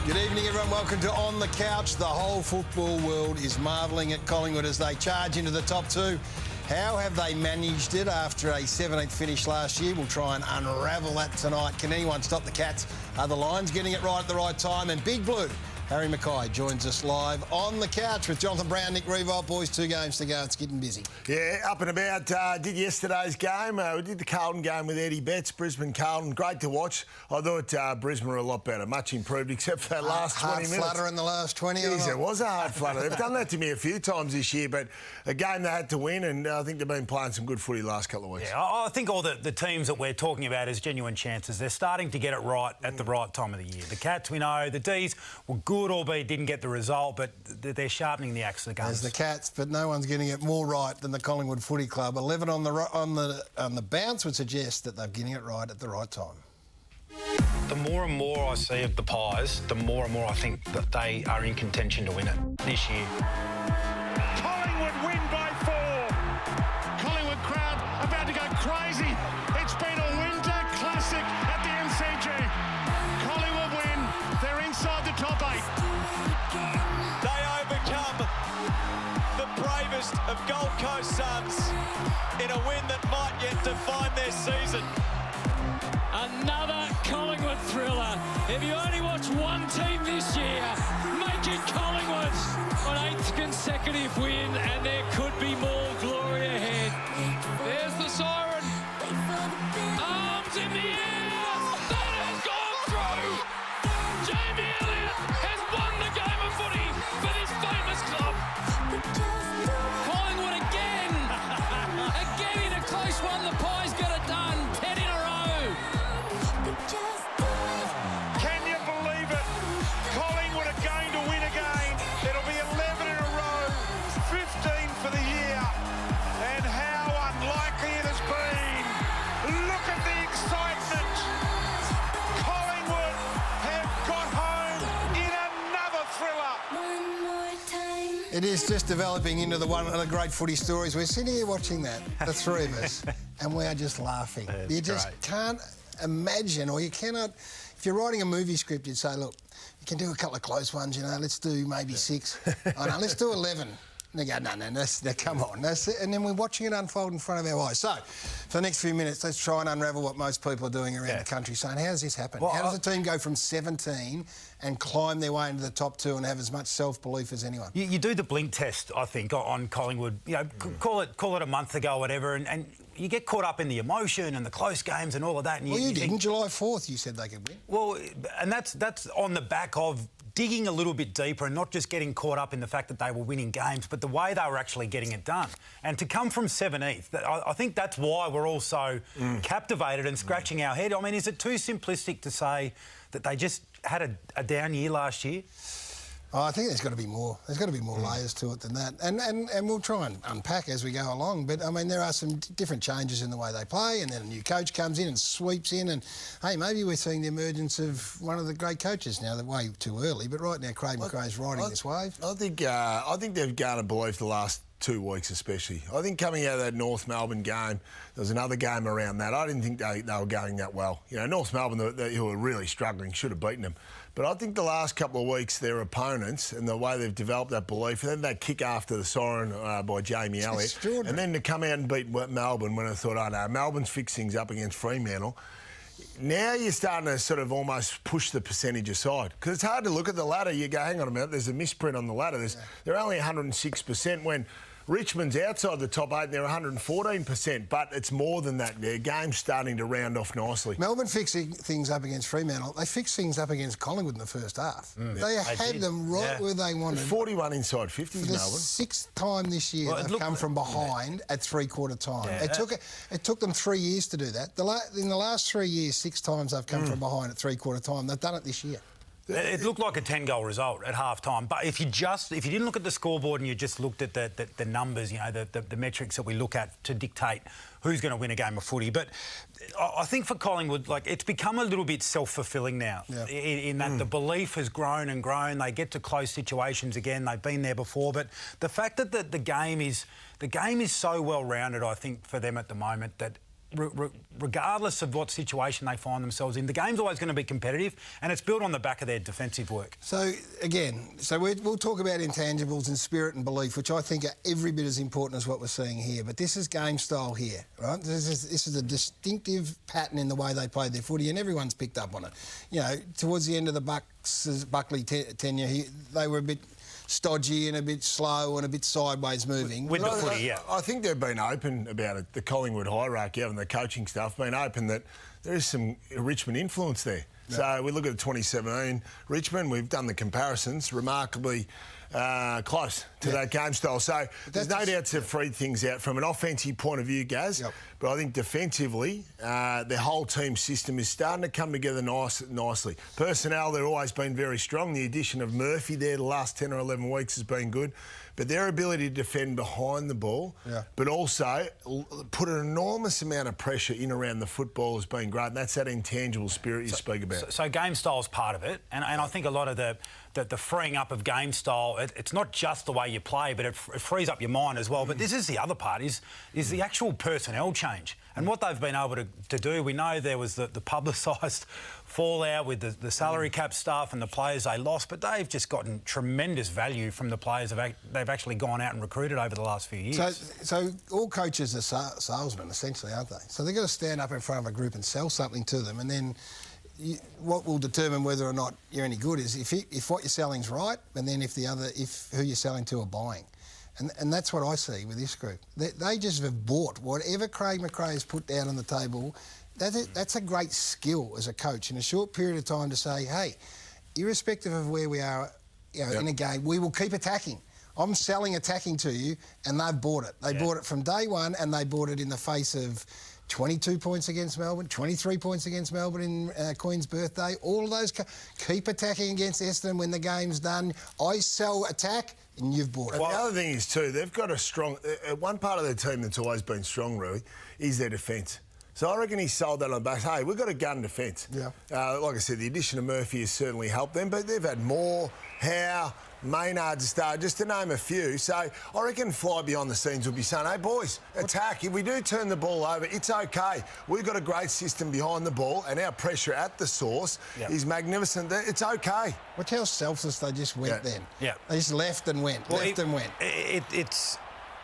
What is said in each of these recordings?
Good evening, everyone. Welcome to On the Couch. The whole football world is marvelling at Collingwood as they charge into the top two. How have they managed it after a 17th finish last year? We'll try and unravel that tonight. Can anyone stop the Cats? Are the Lions getting it right at the right time? And Big Blue, Harry Mackay, joins us live on the couch with Jonathan Brown, Nick Riewoldt. Boys, 2 games to go. It's getting busy. Yeah, up and about. Did yesterday's game. We did the Carlton game with Eddie Betts, Brisbane-Carlton. Great to watch. I thought Brisbane were a lot better. Much improved, except for that last 20 minutes. Hard flutter in the last 20. Jeez, it was a hard flutter. They've done that to me a few times this year, but a game they had to win, and I think they've been playing some good footy the last couple of weeks. Yeah, I think all the teams that we're talking about as genuine chances, they're starting to get it right at the right time of the year. The Cats, we know. The D's were good, albeit didn't get the result, but they're sharpening the axe of the guns. There's the Cats, but no one's getting it more right than the Collingwood Footy Club. 11 on the bounce would suggest that they're getting it right at the right time. The more and more I see of the Pies, the more and more I think that they are in contention to win it this year. Collingwood win by 4. Collingwood crowd about to go crazy. It's been a winter classic at the MCG. Collingwood win. They're inside the top 8. They overcome the bravest of Gold Coast Suns in a win that might yet define their season. Another Collingwood thriller. If you only watch one team this year, make it Collingwood. An 8th consecutive win, and there could be more glory ahead. There's the siren. Arms in the air. That has gone through. Jamie Elliott has won the game of footy for this famous club. Collingwood again. Again in a close one. The Pies got it done. 10 in a row. Can you believe it? Collingwood are going to win again. It'll be 11 in a row, 15 for the year. And how unlikely it has been. Look at the excitement. Collingwood have got home in another thriller. It is just developing into one of the great footy stories. We're sitting here watching that, the three of us, and we are just laughing. You just can't imagine, or you cannot. If you're writing a movie script, you'd say, look, you can do a couple of close ones, let's do maybe 6. Oh, no, let's do 11. And they go, no, come on. And then we're watching it unfold in front of our eyes. So, for the next few minutes, let's try and unravel what most people are doing around the country, saying, how does this happen? How does a team go from 17 and climb their way into the top 2 and have as much self-belief as anyone? You do the blink test, I think, on Collingwood. Call it a month ago or whatever, and you get caught up in the emotion and the close games and all of that. And you didn't. Think, July 4th, you said they could win. Well, and that's on the back of digging a little bit deeper and not just getting caught up in the fact that they were winning games, but the way they were actually getting it done. And to come from 17th, I think that's why we're all so captivated and scratching our head. I mean, is it too simplistic to say that they just had a down year last year? Oh, I think there's got to be more. There's got to be more layers to it than that. And we'll try and unpack as we go along. But, I mean, there are some different changes in the way they play, and then a new coach comes in and sweeps in, and, hey, maybe we're seeing the emergence of one of the great coaches now. They're way too early, but right now Craig McRae's riding this wave. I think they've garnered belief the last 2 weeks especially. I think coming out of that North Melbourne game, there was another game around that. I didn't think they were going that well. North Melbourne, who were really struggling, should have beaten them. But I think the last couple of weeks, their opponents and the way they've developed that belief, and then that kick after the siren by Jamie Elliott, and then to come out and beat Melbourne when I thought, oh no, Melbourne's fixed things up against Fremantle. Now you're starting to sort of almost push the percentage aside, because it's hard to look at the ladder. You go, hang on a minute, there's a misprint on the ladder. They're only 106% when Richmond's outside the top 8 and they're 114%, but it's more than that. Their game's starting to round off nicely. Melbourne fixing things up against Fremantle. They fixed things up against Collingwood in the first half. They had them right where they wanted. 41 inside 50s, For the Melbourne. 6th time this year, they've come from behind at three-quarter time. It took them 3 years to do that. In the last 3 years, 6 times they've come from behind at three-quarter time. They've done it this year. It looked like a 10-goal result at half-time, but if you didn't look at the scoreboard and you just looked at the numbers, the metrics that we look at to dictate who's going to win a game of footy. But I think for Collingwood, it's become a little bit self-fulfilling now, in that the belief has grown and grown. They get to close situations again. They've been there before, but the fact that the game is so well-rounded, I think, for them at the moment that regardless of what situation they find themselves in, the game's always going to be competitive, and it's built on the back of their defensive work. So, again, we'll talk about intangibles and spirit and belief, which I think are every bit as important as what we're seeing here. But this is game style here, right? This is a distinctive pattern in the way they played their footy, and everyone's picked up on it. You know, towards the end of the Buckley tenure, they were a bit stodgy and a bit slow and a bit sideways moving. With the footy, yeah. I think they've been open about it. The Collingwood hierarchy and the coaching staff been open that there is some Richmond influence there. Yeah. So we look at 2017 Richmond, we've done the comparisons, remarkably close to that game style. So there's no doubt to freed things out from an offensive point of view, Gaz. Yep. But I think defensively, their whole team system is starting to come together nicely. Personnel, they've always been very strong. The addition of Murphy there the last 10 or 11 weeks has been good. But their ability to defend behind the ball, but also put an enormous amount of pressure in around the football has been great. And that's that intangible spirit you speak about. So game style's part of it. And I think a lot of the freeing up of game style, it's not just the way you play, but it frees up your mind as well. But this is the other part, is the actual personnel change. And what they've been able to do, we know there was the publicised fallout with the salary cap stuff and the players they lost, but they've just gotten tremendous value from the players they've actually gone out and recruited over the last few years. So all coaches are salesmen, essentially, aren't they? So they've got to stand up in front of a group and sell something to them, and then what will determine whether or not you're any good is if what you're selling's right, and then if who you're selling to are buying. And that's what I see with this group. They just have bought whatever Craig McRae has put down on the table. That's a great skill as a coach in a short period of time to say, hey, irrespective of where we are in a game, we will keep attacking. I'm selling attacking to you, and they've bought it. They bought it from day one, and they bought it in the face of 22 points against Melbourne, 23 points against Melbourne in Queen's birthday. All of those, keep attacking against Essendon when the game's done. I sell attack, and you've bought it. And the other thing is, too, they've got a strong... one part of their team that's always been strong, really, is their defence. So I reckon he sold that on the back. Hey, we've got a gun defence. Yeah. Like I said, the addition of Murphy has certainly helped them, but they've had Moore, Howe, Maynard to start, just to name a few. So I reckon Fly behind the scenes will be saying, hey, boys, attack. If we do turn the ball over, it's OK. We've got a great system behind the ball, and our pressure at the source is magnificent. It's OK. Watch how selfless they just went then. Yeah. They just left and went,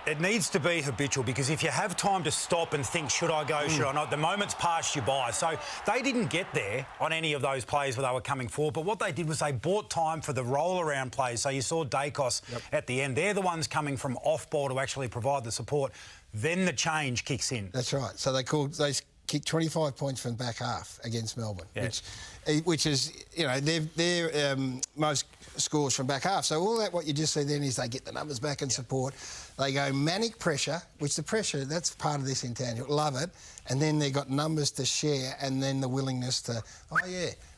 It needs to be habitual, because if you have time to stop and think, should I go, should I not, the moment's passed you by. So they didn't get there on any of those plays where they were coming forward, but what they did was they bought time for the roll-around plays. So you saw Dacos at the end. They're the ones coming from off-ball to actually provide the support. Then the change kicks in. That's right. So they kicked 25 points from the back half against Melbourne, which is, their most scores from back half. So all that, what you just see then is they get the numbers back and support. They go manic pressure, which the pressure, that's part of this intangible. Love it. And then they've got numbers to share, and then the willingness to,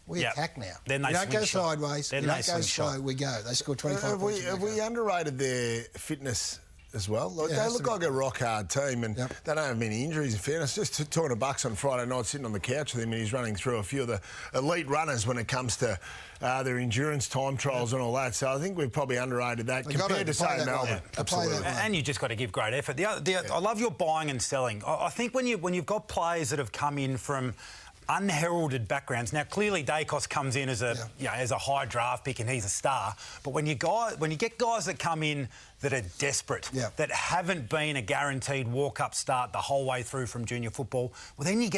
we attack now. Then they don't go sideways. Then you don't go slow, we go. They score 25 points. Have we underrated their fitness as well? They look like a rock-hard team, and they don't have many injuries, in fairness. Just talking to Bucks on Friday night, sitting on the couch with him, and he's running through a few of the elite runners when it comes to their endurance time trials and all that. So I think we've probably underrated that compared to, say, Melbourne. Absolutely. And you just got to give great effort. I love your buying and selling. I think when you've got players that have come in from unheralded backgrounds. Now, clearly, Dacos comes in as a high draft pick, and he's a star. But when you get guys that come in that are desperate, that haven't been a guaranteed walk-up start the whole way through from junior football, well, then you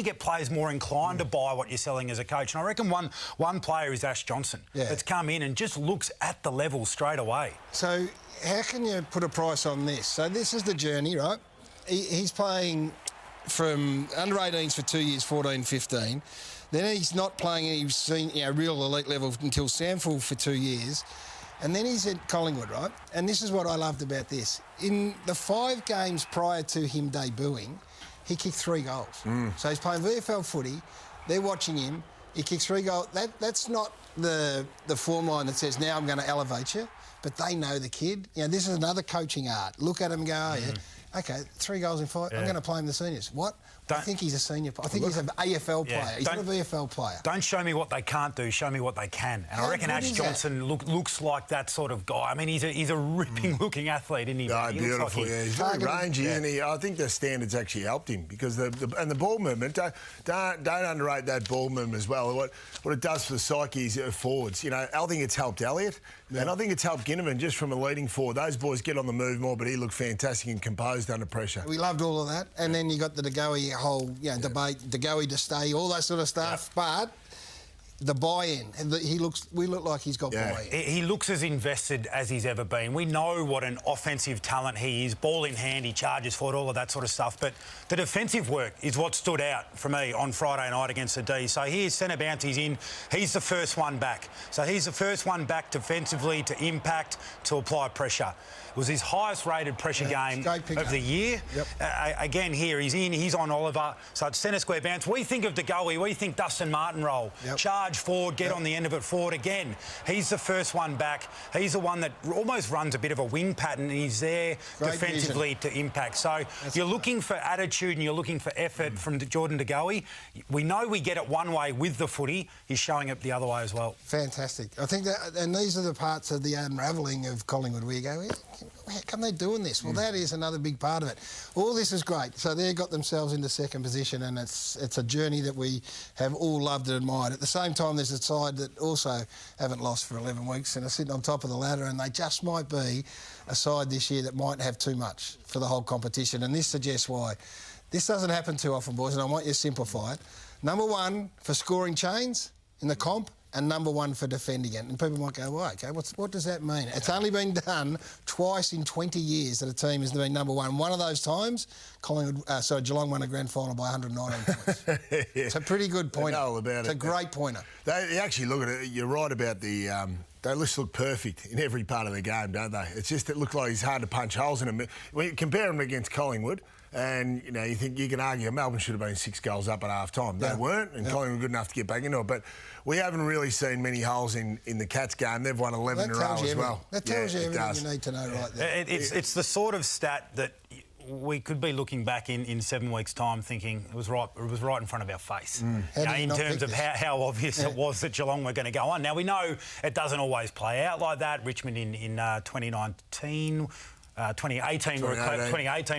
get players more inclined to buy what you're selling as a coach. And I reckon one player is Ash Johnson, that's come in and just looks at the level straight away. So how can you put a price on this? So this is the journey, right? He's playing from under-18s for 2 years, 14-15. Then he's not playing any real elite level until Samford for 2 years. And then he's at Collingwood, right? And this is what I loved about this. In the 5 games prior to him debuting, he kicked 3 goals. So he's playing VFL footy. They're watching him. He kicks 3 goals. That's not the form line that says, now I'm going to elevate you. But they know the kid. This is another coaching art. Look at him and go, Okay, 3 goals in 5. Yeah. I'm going to play him in the seniors. What? I think he's a senior player. I think he's an AFL player. He's not a VFL player. Don't show me what they can't do, show me what they can. And I reckon Ash Johnson looks like that sort of guy. I mean, he's a ripping-looking athlete, isn't he? Oh, beautiful, like He's very rangy, isn't he? I think the standards actually helped him because the ball movement, don't underrate that ball movement as well. What it does for the psyche of forwards. You know, I think it's helped Elliott, and I think it's helped Ginnivan just from a leading forward. Those boys get on the move more, but he looked fantastic and composed under pressure. We loved all of that. And then you got the De Goey whole debate, De Goey to stay, all that sort of stuff. Yep. But the buy-in, and we look like he's got buy-in. He looks as invested as he's ever been. We know what an offensive talent he is, ball in hand, he charges for it, all of that sort of stuff. But the defensive work is what stood out for me on Friday night against the D. So here's centre bounce, he's in. He's the first one back. So he's the first one back defensively to impact, to apply pressure. It was his highest rated pressure game of the year. Yep. Again, here he's in, he's on Oliver. So it's centre square bounce. We think of De Goey, we think Dustin Martin role. Yep. Charge forward, get on the end of it forward again. He's the first one back. He's the one that almost runs a bit of a wing pattern, and he's there defensively to impact. So you're looking for attitude and you're looking for effort from Jordan De Goey. We know we get it one way with the footy. He's showing it the other way as well. Fantastic. I think that, and these are the parts of the unravelling of Collingwood where you go, how come they doing this? Well, that is another big part of it. All this is great. So they got themselves into second position, and it's a journey that we have all loved and admired. At the same time, there's a side that also haven't lost for 11 weeks and are sitting on top of the ladder, and they just might be a side this year that might have too much for the whole competition, and this suggests why. This doesn't happen too often, boys, and I want you to simplify it. Number one for scoring chains in the comp, and number one for defending it. And people might go, well, OK, what does that mean? It's only been done twice in 20 years that a team has been number one. One of those times, Geelong won a grand final by 119 points. It's a pretty good pointer. It's a great pointer. They actually look at it, you're right about the... They just look perfect in every part of the game, don't they? It's just, it looked like it's hard to punch holes in them. When you compare them against Collingwood, and, you know, you can argue Melbourne should have been 6 goals up at half-time. They weren't, and Collingwood were good enough to get back into it. But we haven't really seen many holes in the Cats game. They've won 11 in a row as well. That tells you everything you need to know right there. It's the sort of stat that we could be looking back in 7 weeks' time thinking it was right in front of our face. In terms of how obvious it was that Geelong were going to go on. Now, we know it doesn't always play out like that. Richmond in 2019... 2018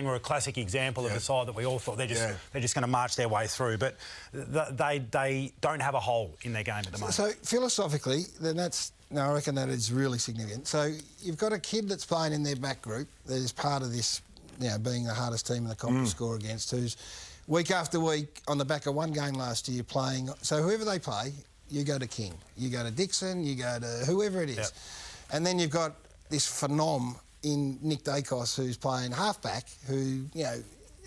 were a classic example of a side that we all thought they're just going to march their way through, but they don't have a hole in their game at the moment. So philosophically, then I reckon that is really significant. So you've got a kid that's playing in their back group that is part of this, being the hardest team in the comp to score against, who's week after week on the back of one game last year playing. So whoever they play, you go to King, you go to Dixon, you go to whoever it is, and then you've got this phenom in Nick Dacos, who's playing halfback, who,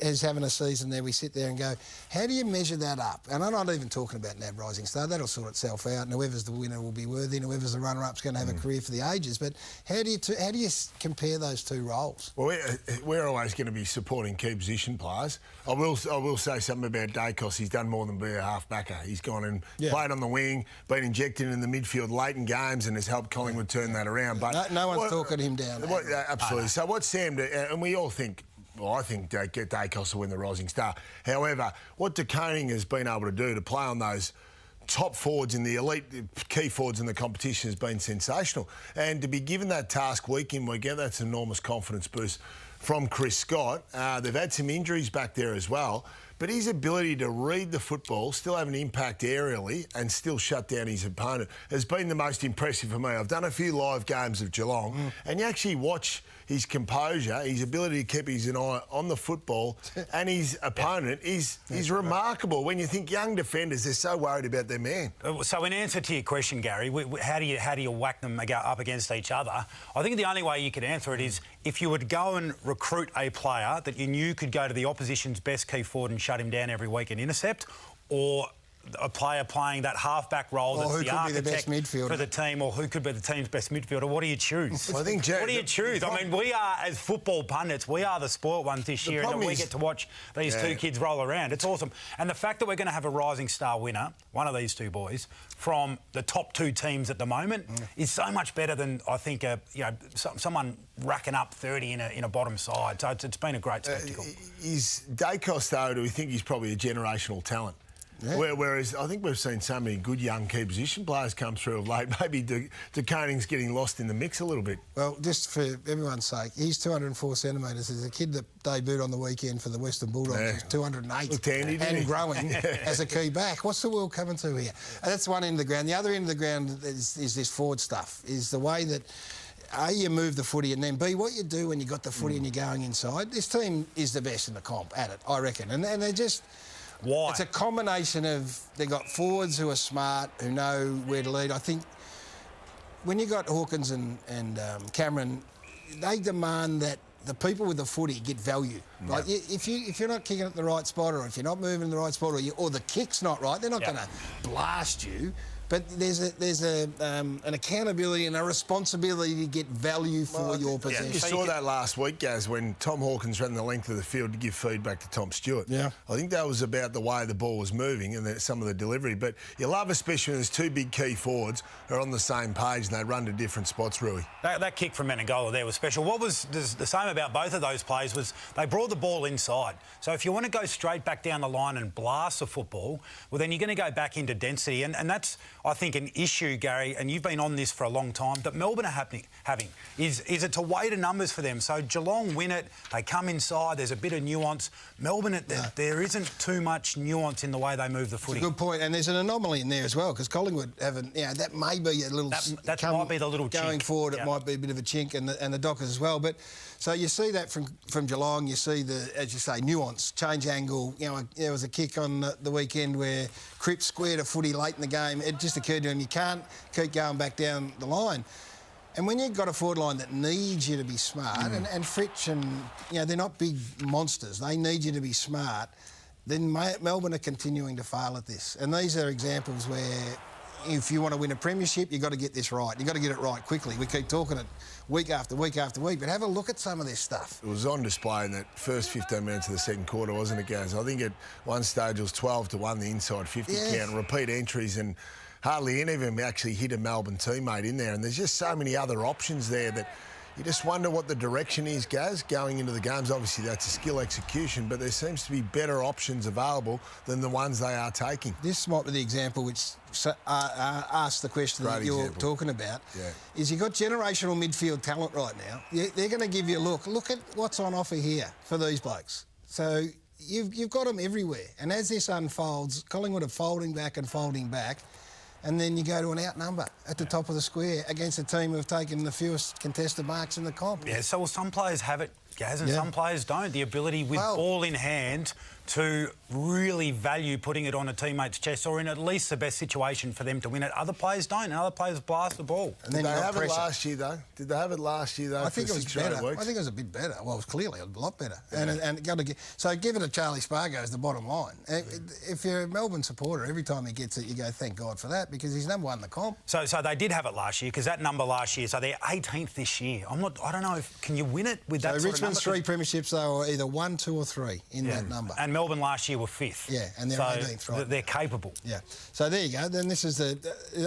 is having a season there. We sit there and go, how do you measure that up? And I'm not even talking about NAB Rising Star. That'll sort itself out, and whoever's the winner will be worthy, and whoever's the runner-up's going to have a career for the ages. But how do you compare those two roles? Well, we're always going to be supporting key position players. I will say something about Dacos. He's done more than be a half-backer. He's gone and played on the wing, been injected in the midfield late in games, and has helped Collingwood turn that around. But no one's talking him down. Absolutely. So what Sam did, and we all think... Well, I think get Dacos to win the Rising Star. However, what De Koning has been able to do to play on those top forwards in the elite key forwards in the competition has been sensational. And to be given that task week in, week out, that's an enormous confidence boost from Chris Scott. They've had some injuries back there as well. But his ability to read the football, still have an impact aerially and still shut down his opponent has been the most impressive for me. I've done a few live games of Geelong and you actually watch his composure, his ability to keep his eye on the football and his opponent is remarkable. When you think young defenders, they're so worried about their man. So in answer to your question, Gary, how do you whack them up against each other? I think the only way you could answer it is if you would go and recruit a player that you knew could go to the opposition's best key forward and shut him down every week and intercept, or a player playing that half-back role that's who the could be the best architect midfielder for the team, or who could be the team's best midfielder. What do you choose? I think, Jack, what do you choose? I mean, we are, as football pundits, we are the spoilt ones this year, and we get to watch these two kids roll around. It's awesome. And the fact that we're going to have a rising star winner, one of these two boys, from the top two teams at the moment is so much better than, I think, someone racking up 30 in a bottom side. So it's been a great spectacle. Is Dacos, though, do we think he's probably a generational talent? Yeah. Whereas I think we've seen so many good young key position players come through of late. Maybe De Koning's getting lost in the mix a little bit. Well, just for everyone's sake, he's 204 centimetres. There's a kid that debuted on the weekend for the Western Bulldogs. He's 208 Looked handy, and growing as a key back. What's the world coming to here? And that's one end of the ground. The other end of the ground is this forward stuff, is the way that A, you move the footy, and then B, what you do when you got the footy and you're going inside. This team is the best in the comp at it, I reckon. And they're just... Why? It's a combination of they've got forwards who are smart, who know where to lead. I think when you got Hawkins and Cameron, they demand that the people with the footy get value. Yeah. Like if you're not kicking at the right spot, or if you're not moving in the right spot, or the kick's not right, they're not going to blast you. But there's an accountability and a responsibility to get value for your possession. You saw that last week, Gaz, when Tom Hawkins ran the length of the field to give feedback to Tom Stewart. Yeah. I think that was about the way the ball was moving and some of the delivery. But you love, especially when there's two big key forwards who are on the same page and they run to different spots, Rui. That kick from Menangola there was special. What was the same about both of those plays was they brought the ball inside. So if you want to go straight back down the line and blast the football, well, then you're going to go back into density. And that's, I think, an issue, Gary, and you've been on this for a long time, that Melbourne are having is it's a weight of numbers for them. So Geelong win it, they come inside, there's a bit of nuance. Melbourne, there isn't too much nuance in the way they move the footy. It's a good point, and there's an anomaly in there as well, because Collingwood haven't, that may be a little... That might be the little chink. Going forward, it might be a bit of a chink, and the Dockers as well. But so you see that from Geelong, you see the, as you say, nuance, change angle. There was a kick on the weekend where Cripps squared a footy late in the game. It just occurred to him, you can't keep going back down the line. And when you've got a forward line that needs you to be smart, and Fritsch and, they're not big monsters, they need you to be smart, then Melbourne are continuing to fail at this. And these are examples where if you want to win a premiership, you've got to get this right. You've got to get it right quickly. We keep talking it week after week after week, but have a look at some of this stuff. It was on display in that first 15 minutes of the second quarter, wasn't it, Gaz? I think at one stage it was 12-1, the inside 50 count, repeat entries, and hardly any of them actually hit a Melbourne teammate in there. And there's just so many other options there that you just wonder what the direction is, Gaz, going into the games. Obviously, that's a skill execution, but there seems to be better options available than the ones they are taking. This might be the example which asks the question that you're talking about. Yeah. Is you've got generational midfield talent right now. They're going to give you a look. Look at what's on offer here for these blokes. So you've got them everywhere. And as this unfolds, Collingwood are folding back, and then you go to an outnumber at the top of the square against a team who have taken the fewest contested marks in the comp. Yeah, so some players have it, Gaz, and some players don't. The ability with ball in hand to really value putting it on a teammate's chest, or in at least the best situation for them to win it. Other players don't, and other players blast the ball. And Did they have it last year, though? I think it was better. I think it was a bit better. Well, it was clearly a lot better. Yeah. And got to get, so give it to Charlie Spargo is the bottom line. If you're a Melbourne supporter, every time he gets it, you go, thank God for that, because he's number one in the comp. So they did have it last year, because that number last year, so they're 18th this year. I don't know if, can you win it with that sort of number? Richmond's 3 premierships, they were either 1, 2 or 3 in that number. And Melbourne last year were 5th. Yeah, and they're 18th, right? They're capable. Yeah. So there you go. Then this is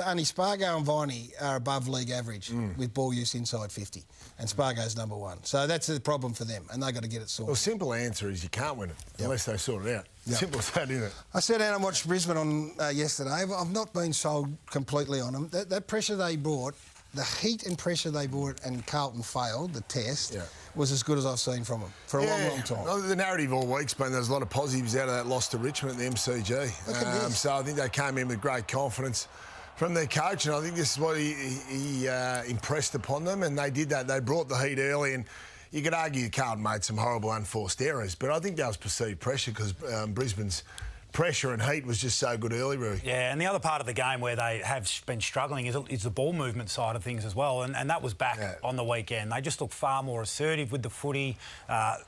only Spargo and Viney are above league average with ball use inside 50, and Spargo's number 1. So that's the problem for them, and they've got to get it sorted. Well, simple answer is you can't win it unless they sort it out. Simple as that, isn't it? I sat down and watched Brisbane on yesterday. I've not been sold completely on them. That pressure they brought, the heat and pressure they brought, and Carlton failed the test, was as good as I've seen from them for a long, long time. Well, the narrative all week's been there's a lot of positives out of that loss to Richmond at the MCG. So I think they came in with great confidence from their coach, and I think this is what he impressed upon them, and they did that. They brought the heat early, and you could argue Carlton made some horrible unforced errors, but I think that was perceived pressure because Brisbane's pressure and heat was just so good early, Rui. Yeah, and the other part of the game where they have been struggling is the ball movement side of things as well, and that was back on the weekend. They just looked far more assertive with the footy,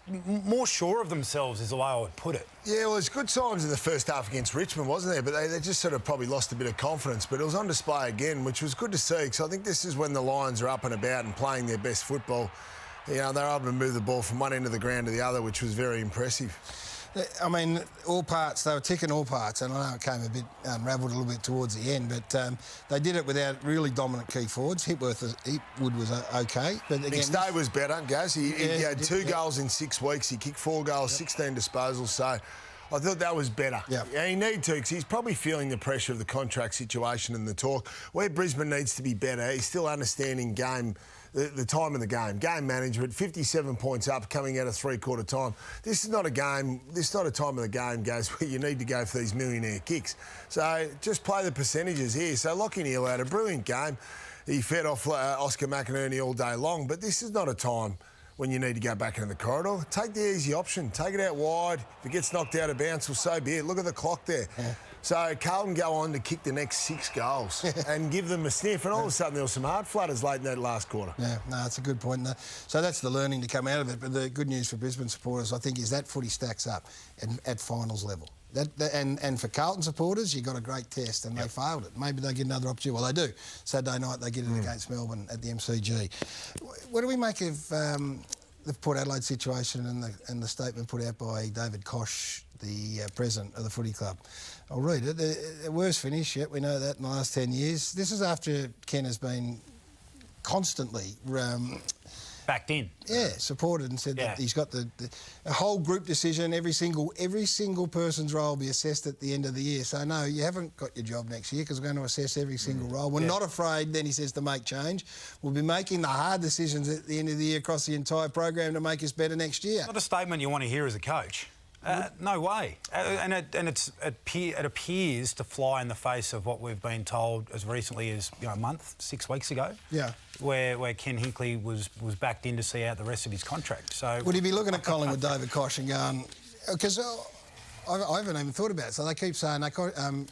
more sure of themselves is the way I would put it. Yeah, well, there's good signs in the first half against Richmond, wasn't there? But they just sort of probably lost a bit of confidence. But it was on display again, which was good to see, because I think this is when the Lions are up and about and playing their best football. You know, they're able to move the ball from one end of the ground to the other, which was very impressive. I mean, all parts, they were ticking all parts, and I know it came a bit unravelled a little bit towards the end, but they did it without really dominant key forwards. Hipwood was OK. But again, McStay was better, Gaz. He had 2 goals in 6 weeks. He kicked 4 goals, 16 disposals, so I thought that was better. Yeah, he needs to, because he's probably feeling the pressure of the contract situation and the talk. Where Brisbane needs to be better, he's still understanding the time of the game. Game management, 57 points up, coming out of three-quarter time. This is not a game, this is not a time of the game, Gaz, where you need to go for these millionaire kicks. So just play the percentages here. So Lachie Neale had a brilliant game. He fed off Oscar McInerney all day long, but this is not a time when you need to go back into the corridor. Take the easy option. Take it out wide. If it gets knocked out of bounds, well, so be it. Look at the clock there. Yeah. So Carlton go on to kick the next 6 goals and give them a sniff, and all of a sudden there were some hard flutters late in that last quarter. Yeah, no, that's a good point. So that's the learning to come out of it. But the good news for Brisbane supporters, I think, is that footy stacks up at finals level. And for Carlton supporters, you got a great test, and they failed it. Maybe they get another opportunity. Well, they do. Saturday night they get it against Melbourne at the MCG. What do we make of the Port Adelaide situation and the statement put out by David Koch, the president of the footy club? I'll read it. The worst finish yet, we know that, in the last 10 years. This is after Ken has been constantly backed in. Yeah, supported and said that he's got the whole group decision. Every single person's role will be assessed at the end of the year. So no, you haven't got your job next year, because we're going to assess every single role. We're not afraid, then he says, to make change. We'll be making the hard decisions at the end of the year across the entire program to make us better next year. Not a statement you want to hear as a coach. No way. And it appears to fly in the face of what we've been told as recently as a month, 6 weeks ago. Yeah. Where Ken Hinkley was backed in to see out the rest of his contract. So would he be looking at Collingwood, David Koch, and going, because I haven't even thought about it. So they keep saying,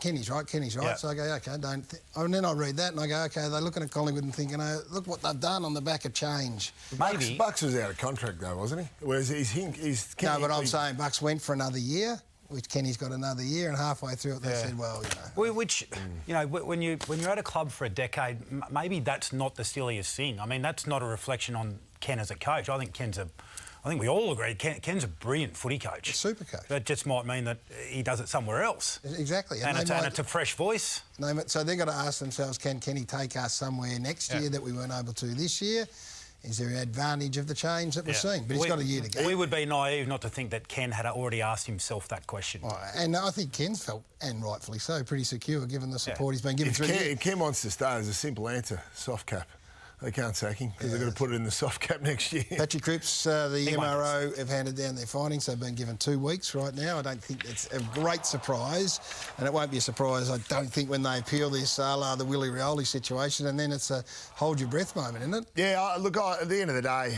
Kenny's right. Yeah. So I go, OK, and then I read that and I go, OK, they're looking at Collingwood and thinking, look what they've done on the back of change. Maybe. Bucks was out of contract though, wasn't he? Whereas No, but I'm saying Bucks went for another year, which Kenny's got another year, and halfway through it they said, well, when you're at a club for a decade, maybe that's not the silliest thing. I mean, that's not a reflection on Ken as a coach. I think we all agree Ken's a brilliant footy coach. A super coach. That just might mean that he does it somewhere else. Exactly. And it's a fresh voice. So they've got to ask themselves, can Kenny take us somewhere next year that we weren't able to this year? Is there an advantage of the change that we've seen? But he's got a year to go. We would be naive not to think that Ken had already asked himself that question. And I think Ken's felt, and rightfully so, pretty secure given the support he's been given through the year. If Ken wants to stay, there's a simple answer: soft cap. They can't sack him because they're going to put it in the soft cap next year. Patrick Cripps, the MRO, have handed down their findings. They've been given 2 weeks right now. I don't think it's a great surprise, and it won't be a surprise, I don't think, when they appeal this the Willie Rioli situation, and then it's a hold your breath moment, isn't it? Yeah, look, at the end of the day,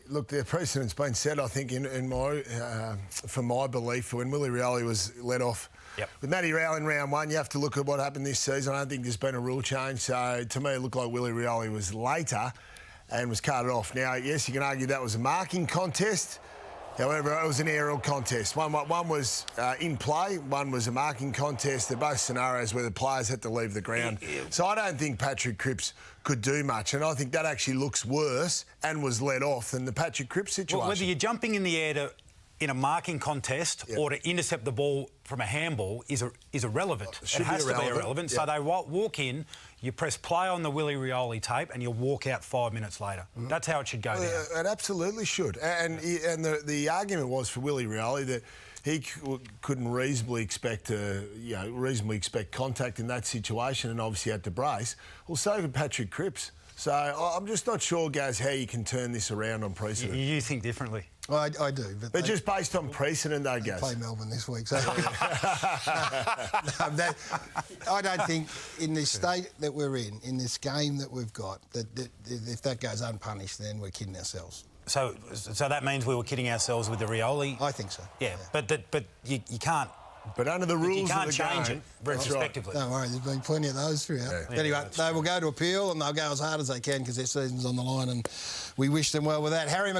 look, the precedent's been set, I think, for my belief, when Willie Rioli was let off. Yep. With Matty Rowell in round 1, you have to look at what happened this season. I don't think there's been a rule change. So, to me, it looked like Willie Rioli was later and was carted off. Now, yes, you can argue that was a marking contest. However, it was an aerial contest. One was in play, one was a marking contest. They're both scenarios where the players had to leave the ground. So I don't think Patrick Cripps could do much, and I think that actually looks worse and was let off than the Patrick Cripps situation. Well, whether you're jumping in the air in a marking contest or to intercept the ball from a handball is irrelevant. It has to be irrelevant. So they walk in, you press play on the Willie Rioli tape and you walk out 5 minutes later. That's how it should go down. It absolutely should. And the argument was for Willie Rioli that he couldn't reasonably expect contact in that situation, and obviously had to brace. Well, so could Patrick Cripps. So I'm just not sure, Gaz, how you can turn this around on precedent. You think differently. Well, I do. But just based on precedent, though, Gaz. Play Melbourne this week. So I don't think in this state that we're in this game that we've got, that if that goes unpunished, then we're kidding ourselves. So that means we were kidding ourselves with the Rioli? I think so. Yeah. But you can't But under the rules You can't of the change game, it that's retrospectively. Don't worry, there's been plenty of those throughout. Yeah. Anyway, they will go to appeal and they'll go as hard as they can because their season's on the line, and we wish them well with that. Harry